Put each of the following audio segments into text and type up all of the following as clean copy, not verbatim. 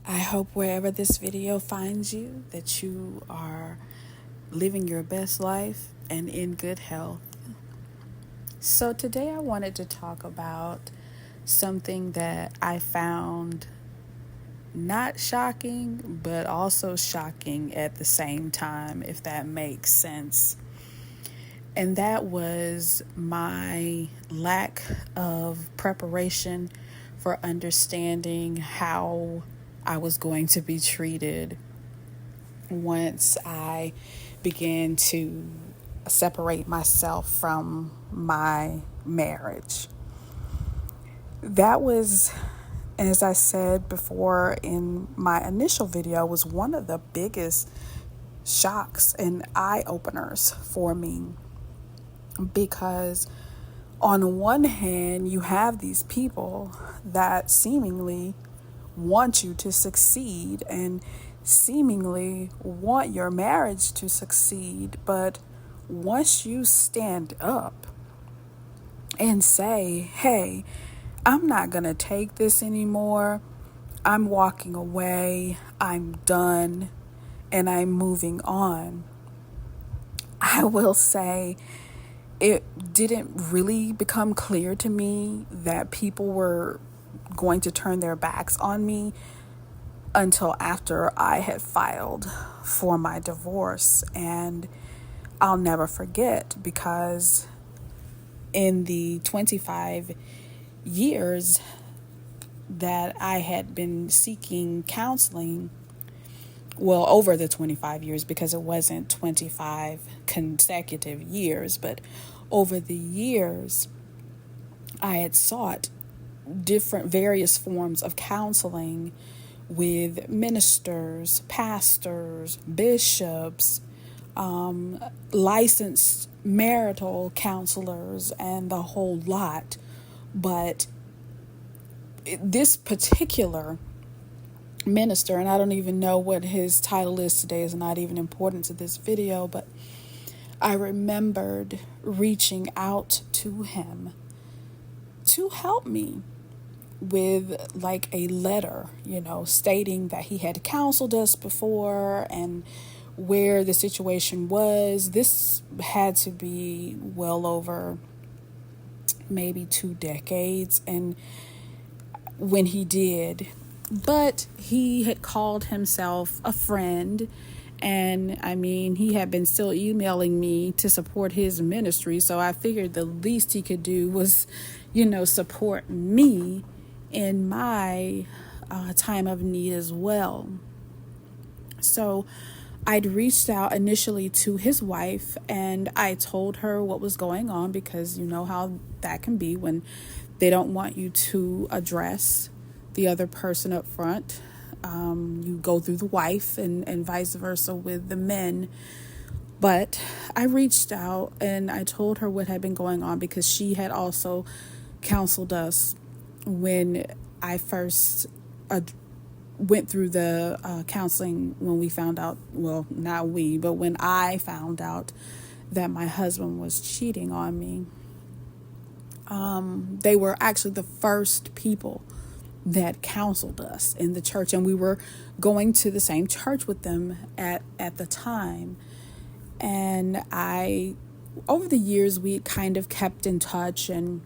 I hope wherever this video finds you that you are living your best life and in good health. So today I wanted to talk about something that I found not shocking, but also shocking at the same time, if that makes sense. And that was my lack of preparation for understanding how I was going to be treated once I began to separate myself from my marriage. That was, as I said before in my initial video, was one of the biggest shocks and eye openers for me, because on one hand you have these people that seemingly want you to succeed and seemingly want your marriage to succeed, but once you stand up and say, hey, I'm not going to take this anymore, I'm walking away, I'm done, and I'm moving on, I will say it didn't really become clear to me that people were going to turn their backs on me until after I had filed for my divorce. And I'll never forget, because in the 25 years that I had been seeking counseling, well, over the 25 years, because it wasn't 25 consecutive years, but over the years, I had sought various forms of counseling with ministers, pastors, bishops, licensed marital counselors, and the whole lot. But this particular minister, and I don't even know what his title is today, is not even important to this video, but I remembered reaching out to him to help me with like a letter, stating that he had counseled us before and where the situation was. This had to be well over maybe 2 decades, and when he did, but he had called himself a friend. And I mean, he had been still emailing me to support his ministry. So I figured the least he could do was, support me in my time of need as well. So I'd reached out initially to his wife, and I told her what was going on, because you know how that can be when they don't want you to address the other person up front. You go through the wife, and vice versa with the men. But I reached out and I told her what had been going on, because she had also counseled us when I first went through the counseling, when we found out, well, not we, but when I found out that my husband was cheating on me. They were actually the first people that counseled us in the church, and we were going to the same church with them at the time. And over the years, we kind of kept in touch, and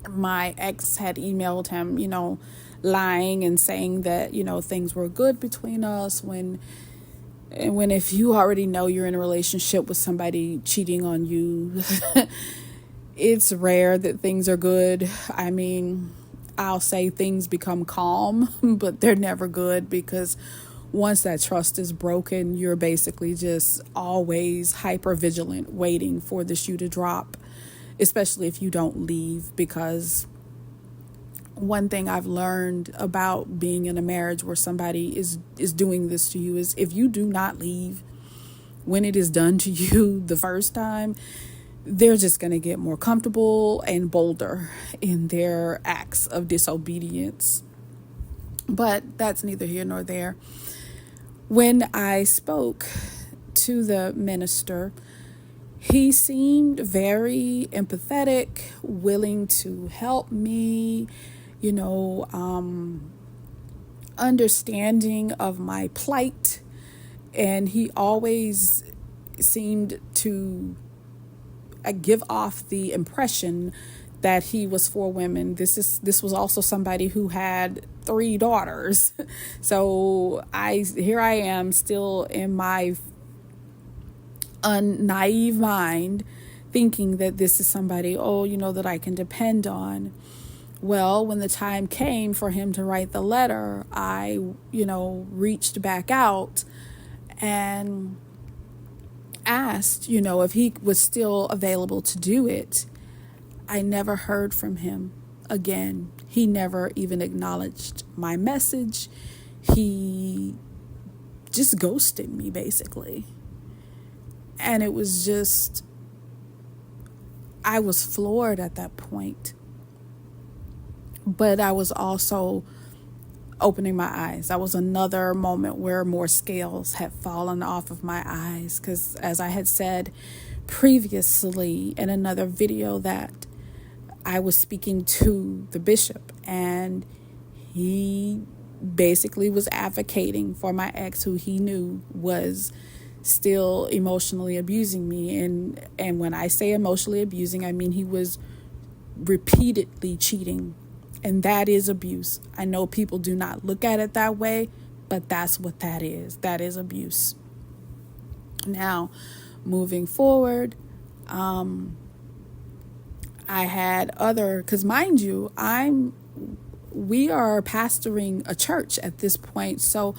my ex had emailed him, lying and saying that, things were good between us, when if you already know you're in a relationship with somebody cheating on you, it's rare that things are good. I mean, I'll say things become calm, but they're never good, because once that trust is broken, you're basically just always hyper vigilant, waiting for the shoe to drop, especially if you don't leave. Because one thing I've learned about being in a marriage where somebody is doing this to you is, if you do not leave when it is done to you the first time, they're just going to get more comfortable and bolder in their acts of disobedience. But that's neither here nor there. When I spoke to the minister, he seemed very empathetic, willing to help me. understanding of my plight, and he always seemed to give off the impression that he was for women. This was also somebody who had 3 daughters. So here I am still in my naive mind thinking that this is somebody, that I can depend on. Well, when the time came for him to write the letter, I, reached back out and asked, if he was still available to do it. I never heard from him again. He never even acknowledged my message. He just ghosted me, basically. And it was just, I was floored at that point. But I was also opening my eyes. That was another moment where more scales had fallen off of my eyes. Because as I had said previously in another video, that I was speaking to the bishop, and he basically was advocating for my ex, who he knew was still emotionally abusing me. And when I say emotionally abusing, I mean he was repeatedly cheating. And that is abuse. I know people do not look at it that way, but that's what that is. That is abuse. Now, moving forward, I had because mind you, we are pastoring a church at this point. So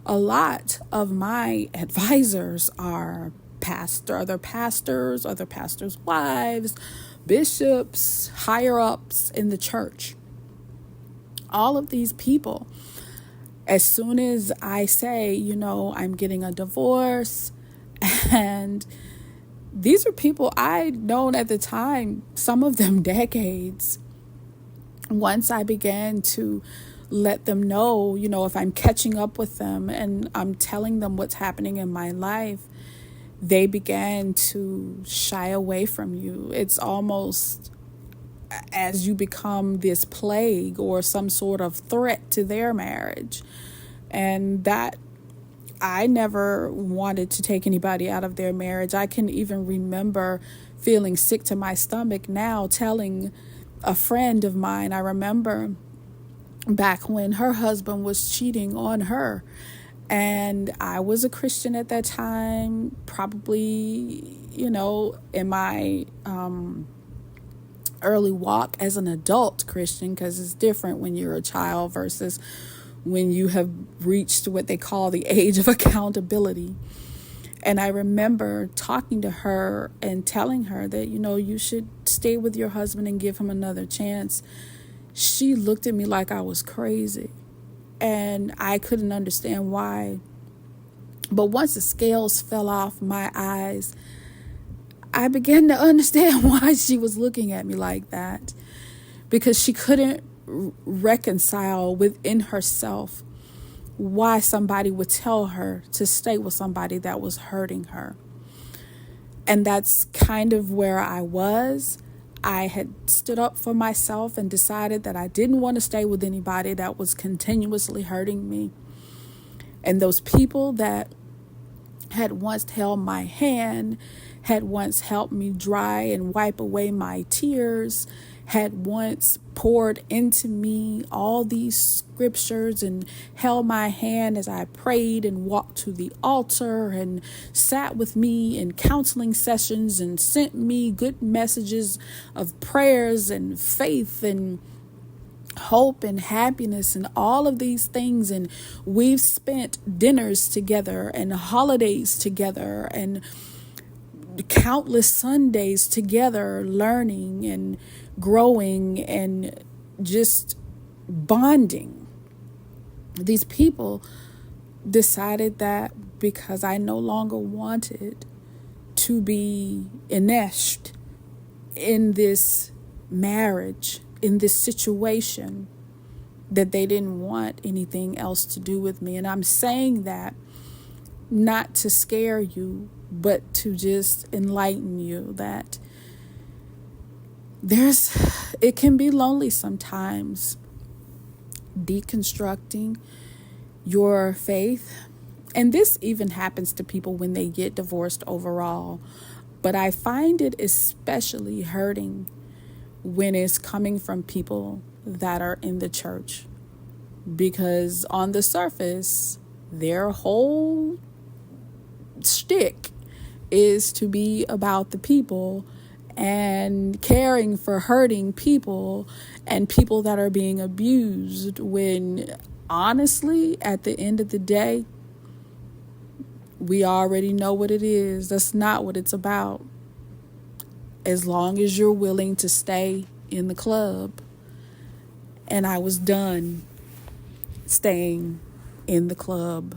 a lot of my advisors are other pastors, wives, bishops, higher ups in the church. All of these people, as soon as I say, I'm getting a divorce, and these are people I'd known at the time, some of them decades. Once I began to let them know, if I'm catching up with them and I'm telling them what's happening in my life, they began to shy away from you. It's almost as you become this plague or some sort of threat to their marriage. And that, I never wanted to take anybody out of their marriage. I can even remember feeling sick to my stomach now, telling a friend of mine, I remember back when her husband was cheating on her. And I was a Christian at that time, probably, in my early walk as an adult Christian, because it's different when you're a child versus when you have reached what they call the age of accountability. And I remember talking to her and telling her that, you should stay with your husband and give him another chance. She looked at me like I was crazy, and I couldn't understand why. But once the scales fell off my eyes, I began to understand why she was looking at me like that, because she couldn't reconcile within herself why somebody would tell her to stay with somebody that was hurting her. And that's kind of where I was. I had stood up for myself and decided that I didn't want to stay with anybody that was continuously hurting me. And those people that had once held my hand, had once helped me dry and wipe away my tears, had once poured into me all these scriptures and held my hand as I prayed and walked to the altar and sat with me in counseling sessions and sent me good messages of prayers and faith and hope and happiness and all of these things. And we've spent dinners together and holidays together and countless Sundays together, learning and growing and just bonding. These people decided that because I no longer wanted to be enmeshed in this marriage, in this situation, that they didn't want anything else to do with me. And I'm saying that not to scare you, but to just enlighten you that it can be lonely sometimes. Deconstructing your faith. And this even happens to people when they get divorced overall. But I find it especially hurting when it's coming from people that are in the church. Because on the surface, their whole shtick is to be about the people and caring for hurting people and people that are being abused, when honestly, at the end of the day, we already know what it is. That's not what it's about. As long as you're willing to stay in the club. And I was done staying in the club.